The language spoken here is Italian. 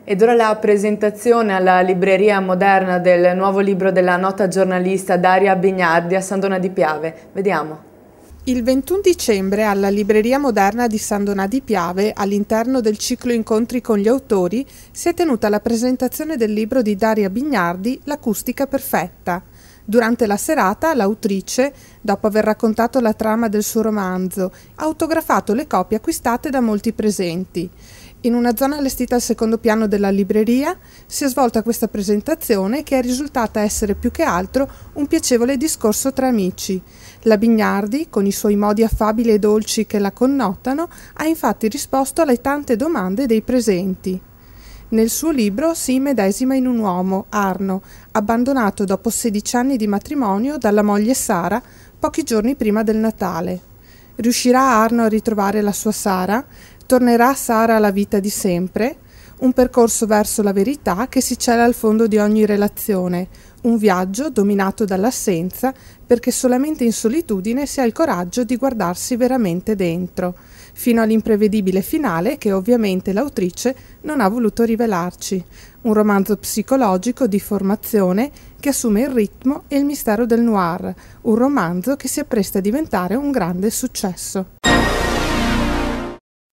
Ed ora la presentazione alla Libreria Moderna del nuovo libro della nota giornalista Daria Bignardi a San Donà di Piave. Vediamo. Il 21 dicembre alla Libreria Moderna di San Donà di Piave, all'interno del ciclo Incontri con gli autori, si è tenuta la presentazione del libro di Daria Bignardi, L'acustica perfetta. Durante la serata, l'autrice, dopo aver raccontato la trama del suo romanzo, ha autografato le copie acquistate da molti presenti. In una zona allestita al secondo piano della libreria si è svolta questa presentazione che è risultata essere più che altro un piacevole discorso tra amici. La Bignardi, con i suoi modi affabili e dolci che la connotano, ha infatti risposto alle tante domande dei presenti. Nel suo libro si immedesima in un uomo, Arno, abbandonato dopo 16 anni di matrimonio dalla moglie Sara pochi giorni prima del Natale. Riuscirà Arno a ritrovare la sua Sara? Tornerà Sara alla vita di sempre? Un percorso verso la verità che si cela al fondo di ogni relazione, un viaggio dominato dall'assenza perché solamente in solitudine si ha il coraggio di guardarsi veramente dentro, fino all'imprevedibile finale che ovviamente l'autrice non ha voluto rivelarci. Un romanzo psicologico di formazione che assume il ritmo e il mistero del noir, un romanzo che si appresta a diventare un grande successo.